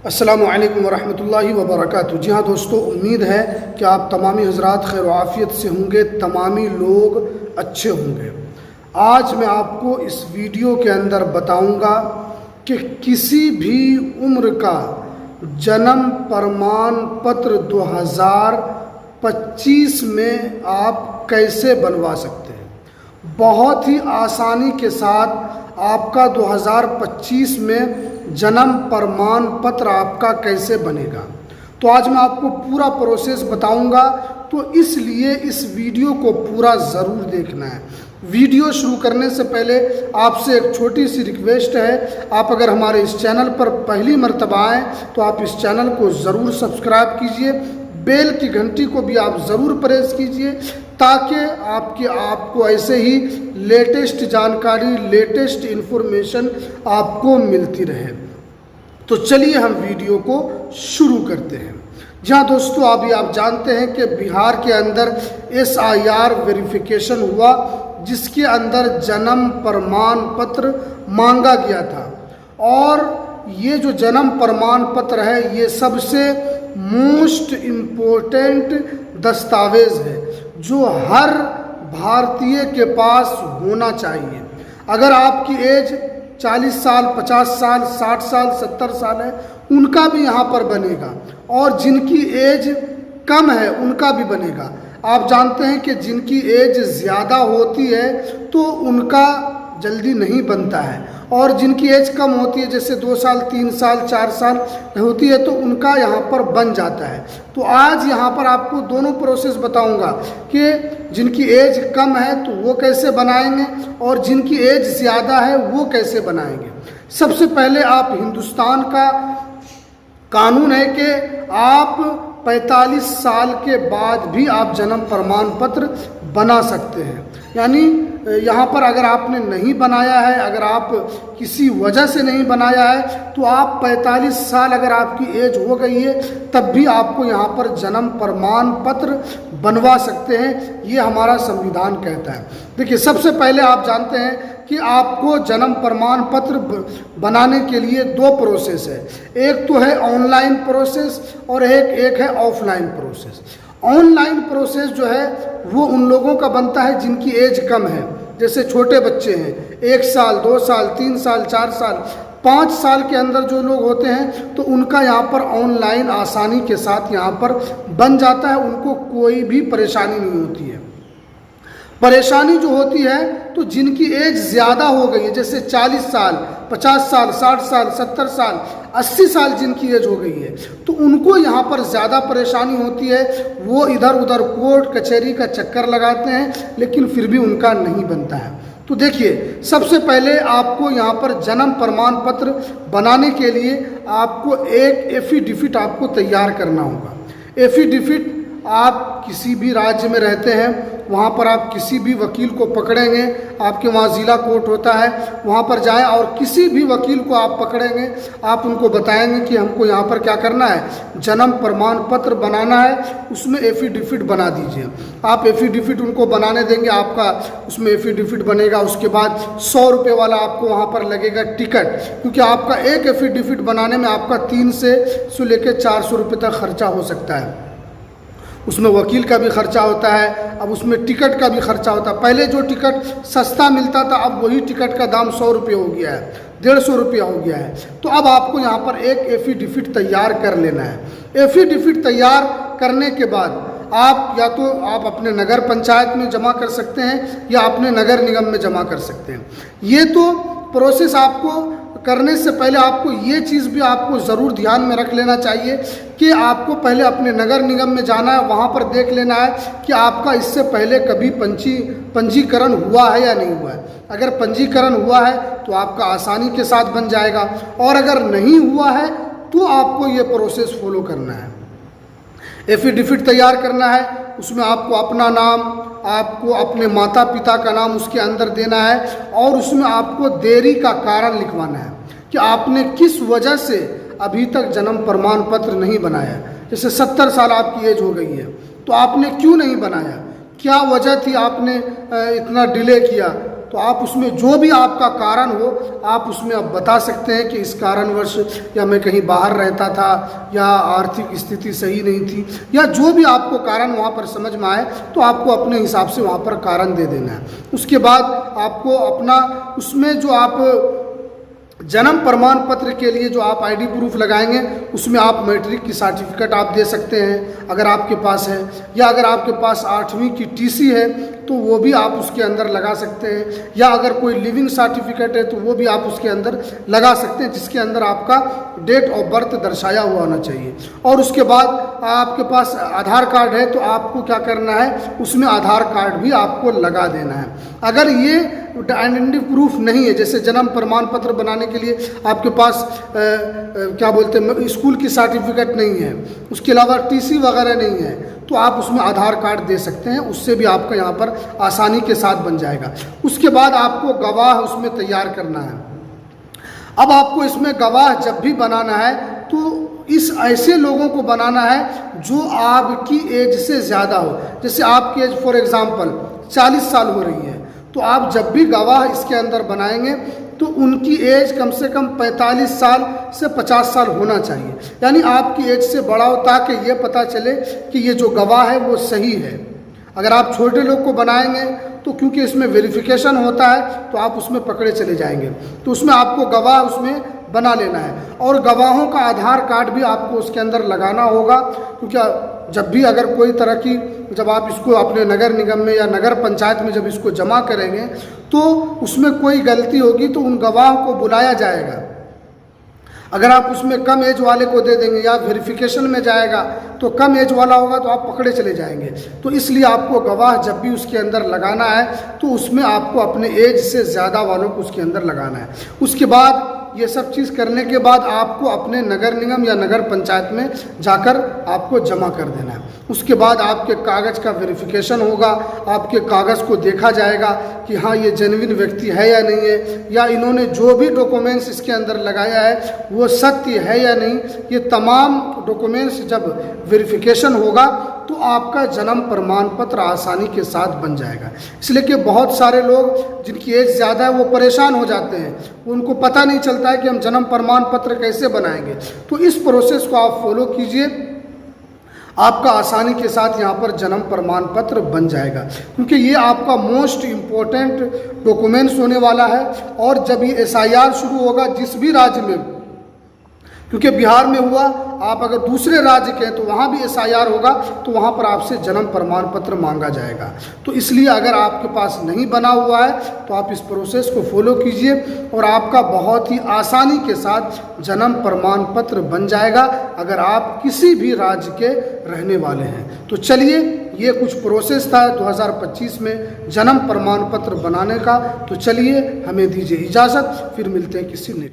अस्सलामु अलैकुम वरहमतुल्लाहि वबरकातुहू। जी हाँ दोस्तों, उम्मीद है कि आप तमामी हज़रात खैर आफ़ियत से होंगे, तमामी लोग अच्छे होंगे। आज मैं आपको इस वीडियो के अंदर बताऊंगा कि किसी भी उम्र का जन्म प्रमाण पत्र 2025 में आप कैसे बनवा सकते हैं। बहुत ही आसानी के साथ आपका 2025 में जन्म प्रमाण पत्र आपका कैसे बनेगा, तो आज मैं आपको पूरा प्रोसेस बताऊंगा। तो इसलिए इस वीडियो को पूरा ज़रूर देखना है। वीडियो शुरू करने से पहले आपसे एक छोटी सी रिक्वेस्ट है, आप अगर हमारे इस चैनल पर पहली मर्तबा आएँ तो आप इस चैनल को ज़रूर सब्सक्राइब कीजिए, बेल की घंटी को भी आप ज़रूर प्रेस कीजिए ताकि आपको ऐसे ही लेटेस्ट जानकारी, लेटेस्ट इन्फॉर्मेशन आपको मिलती रहे। तो चलिए हम वीडियो को शुरू करते हैं। जहाँ दोस्तों अभी आप जानते हैं कि बिहार के अंदर SIR वेरिफिकेशन हुआ, जिसके अंदर जन्म प्रमाण पत्र मांगा गया था। और ये जो जन्म प्रमाण पत्र है, ये सबसे मोस्ट इम्पोर्टेंट दस्तावेज़ है जो हर भारतीय के पास होना चाहिए। अगर आपकी एज 40 साल, 50 साल, 60 साल, 70 साल है, उनका भी यहाँ पर बनेगा, और जिनकी एज कम है उनका भी बनेगा। आप जानते हैं कि जिनकी एज ज़्यादा होती है तो उनका जल्दी नहीं बनता है, और जिनकी एज कम होती है, जैसे 2 साल, 3 साल, 4 साल होती है, तो उनका यहाँ पर बन जाता है। तो आज यहाँ पर आपको दोनों प्रोसेस बताऊंगा कि जिनकी एज कम है तो वो कैसे बनाएंगे, और जिनकी एज ज़्यादा है वो कैसे बनाएंगे। सबसे पहले आप हिंदुस्तान का कानून है कि आप 45 साल के बाद भी आप जन्म प्रमाण पत्र बना सकते हैं। यानी यहाँ पर अगर आपने नहीं बनाया है, अगर आप किसी वजह से नहीं बनाया है, तो आप 45 साल अगर आपकी एज हो गई है तब भी आपको यहाँ पर जन्म प्रमाण पत्र बनवा सकते हैं। ये हमारा संविधान कहता है। देखिए, सबसे पहले आप जानते हैं कि आपको जन्म प्रमाण पत्र बनाने के लिए 2 प्रोसेस है। एक तो है ऑनलाइन प्रोसेस और एक है ऑफलाइन प्रोसेस। ऑनलाइन प्रोसेस जो है वो उन लोगों का बनता है जिनकी एज कम है, जैसे छोटे बच्चे हैं, 1 साल, 2 साल, 3 साल, 4 साल, 5 साल के अंदर जो लोग होते हैं, तो उनका यहाँ पर ऑनलाइन आसानी के साथ यहाँ पर बन जाता है। उनको कोई भी परेशानी नहीं होती है। परेशानी जो होती है तो जिनकी एज ज़्यादा हो गई है, जैसे 40 साल, 50 साल, 60 साल, 70 साल, 80 साल जिनकी एज हो गई है, तो उनको यहाँ पर ज़्यादा परेशानी होती है। वो इधर उधर कोर्ट कचहरी का चक्कर लगाते हैं, लेकिन फिर भी उनका नहीं बनता है। तो देखिए, सबसे पहले आपको यहाँ पर जन्म प्रमाण पत्र बनाने के लिए आपको एक एफिडेविट आपको तैयार करना होगा। एफिडेविट, आप किसी भी राज्य में रहते हैं, वहाँ पर आप किसी भी वकील को पकड़ेंगे, आपके वहाँ ज़िला कोर्ट होता है, वहाँ पर जाएं और किसी भी वकील को आप पकड़ेंगे, आप उनको बताएंगे कि हमको यहाँ पर क्या करना है, जन्म प्रमाण पत्र बनाना है, उसमें एफिडेविट बना दीजिए। आप एफिडेविट उनको बनाने देंगे, आपका उसमें एफिडेविट बनेगा। उसके बाद 100 रुपये वाला आपको वहाँ पर लगेगा टिकट, क्योंकि आपका एक एफिडेविट बनाने में आपका 300 से लेकर 400 रुपये तक खर्चा हो सकता है। उसमें वकील का भी खर्चा होता है, अब उसमें टिकट का भी खर्चा होता है। पहले जो टिकट सस्ता मिलता था, अब वही टिकट का दाम 100 रुपये हो गया है, 150 रुपया हो गया है। तो अब आपको यहाँ पर एक एफिडेविट तैयार कर लेना है। एफिडेविट तैयार करने के बाद आप या तो आप अपने नगर पंचायत में जमा कर सकते हैं या अपने नगर निगम में जमा कर सकते हैं। ये तो प्रोसेस आपको करने से पहले आपको ये चीज़ भी आपको ज़रूर ध्यान में रख लेना चाहिए कि आपको पहले अपने नगर निगम में जाना है, वहाँ पर देख लेना है कि आपका इससे पहले कभी पंजीकरण हुआ है या नहीं हुआ है। अगर पंजीकरण हुआ है तो आपका आसानी के साथ बन जाएगा, और अगर नहीं हुआ है तो आपको ये प्रोसेस फॉलो करना है। एफिडेविट तैयार करना है, उसमें आपको अपना नाम, आपको अपने माता पिता का नाम उसके अंदर देना है, और उसमें आपको देरी का कारण लिखवाना है कि आपने किस वजह से अभी तक जन्म प्रमाण पत्र नहीं बनाया। जैसे 70 साल आपकी एज हो गई है, तो आपने क्यों नहीं बनाया, क्या वजह थी आपने इतना डिले किया, तो आप उसमें जो भी आपका कारण हो आप उसमें अब बता सकते हैं कि इस कारणवश या मैं कहीं बाहर रहता था या आर्थिक स्थिति सही नहीं थी या जो भी आपको कारण वहाँ पर समझ में आए तो आपको अपने हिसाब से वहाँ पर कारण दे देना है। उसके बाद आपको अपना उसमें जो आप जन्म प्रमाण पत्र के लिए जो आप आईडी प्रूफ लगाएंगे उसमें आप मैट्रिक की सर्टिफिकेट आप दे सकते हैं अगर आपके पास है, या अगर आपके पास 8वीं की टीसी है तो वो भी आप उसके अंदर लगा सकते हैं, या अगर कोई लिविंग सर्टिफिकेट है तो वो भी आप उसके अंदर लगा सकते हैं जिसके अंदर आपका डेट ऑफ बर्थ दर्शाया हुआ होना चाहिए। और उसके बाद आपके पास आधार कार्ड है तो आपको क्या करना है, उसमें आधार कार्ड भी आपको लगा देना है। अगर ये आइडेंटिटी प्रूफ नहीं है, जैसे जन्म प्रमाण पत्र बनाने के लिए आपके पास क्या बोलते हैं स्कूल की सर्टिफिकेट नहीं है, उसके अलावा टीसी वगैरह नहीं है, तो आप उसमें आधार कार्ड दे सकते हैं, उससे भी आपका यहाँ पर आसानी के साथ बन जाएगा। उसके बाद आपको गवाह उसमें तैयार करना है। अब आपको इसमें गवाह जब भी बनाना है तो इस ऐसे लोगों को बनाना है जो आपकी एज से ज़्यादा हो। जैसे आपकी एज फॉर एग्ज़ाम्पल 40 साल हो रही है तो आप जब भी गवाह इसके अंदर बनाएंगे तो उनकी एज कम से कम 45 साल से 50 साल होना चाहिए, यानी आपकी एज से बड़ा हो, ताकि ये पता चले कि ये जो गवाह है वो सही है। अगर आप छोटे लोग को बनाएंगे तो क्योंकि इसमें वेरिफिकेशन होता है तो आप उसमें पकड़े चले जाएंगे, तो उसमें आपको गवाह उसमें बना लेना है। और गवाहों का आधार कार्ड भी आपको उसके अंदर लगाना होगा, क्योंकि जब भी अगर कोई तरह की जब आप इसको अपने नगर निगम में या नगर पंचायत में जब इसको जमा करेंगे तो उसमें कोई गलती होगी तो उन गवाह को बुलाया जाएगा। अगर आप उसमें कम एज वाले को दे देंगे या वेरिफिकेशन में जाएगा तो कम एज वाला होगा तो आप पकड़े चले जाएंगे। तो इसलिए आपको गवाह जब भी उसके अंदर लगाना है तो उसमें आपको अपने एज से ज़्यादा वालों को उसके अंदर लगाना है। उसके बाद ये सब चीज़ करने के बाद आपको अपने नगर निगम या नगर पंचायत में जाकर आपको जमा कर देना है। उसके बाद आपके कागज़ का वेरिफिकेशन होगा, आपके कागज़ को देखा जाएगा कि हाँ ये जेन्युइन व्यक्ति है या नहीं है, या इन्होंने जो भी डॉक्यूमेंट्स इसके अंदर लगाया है वो सत्य है या नहीं। ये तमाम डॉक्यूमेंट्स जब वेरिफिकेशन होगा तो आपका जन्म प्रमाण पत्र आसानी के साथ बन जाएगा। इसलिए कि बहुत सारे लोग जिनकी एज ज़्यादा है वो परेशान हो जाते हैं, उनको पता नहीं चलता है कि हम जन्म प्रमाण पत्र कैसे बनाएंगे। तो इस प्रोसेस को आप फॉलो कीजिए, आपका आसानी के साथ यहाँ पर जन्म प्रमाण पत्र बन जाएगा, क्योंकि ये आपका मोस्ट इम्पोर्टेंट डॉक्यूमेंट्स होने वाला है। और जब ये SIR शुरू होगा जिस भी राज्य में, क्योंकि बिहार में हुआ, आप अगर दूसरे राज्य के हैं तो वहाँ भी SIR होगा तो वहाँ पर आपसे जन्म प्रमाण पत्र मांगा जाएगा। तो इसलिए अगर आपके पास नहीं बना हुआ है तो आप इस प्रोसेस को फॉलो कीजिए और आपका बहुत ही आसानी के साथ जन्म प्रमाण पत्र बन जाएगा अगर आप किसी भी राज्य के रहने वाले हैं। तो चलिए, ये कुछ प्रोसेस था 2025 में जन्म प्रमाण पत्र बनाने का। तो चलिए, हमें दीजिए इजाज़त, फिर मिलते हैं किसी नेक्स्ट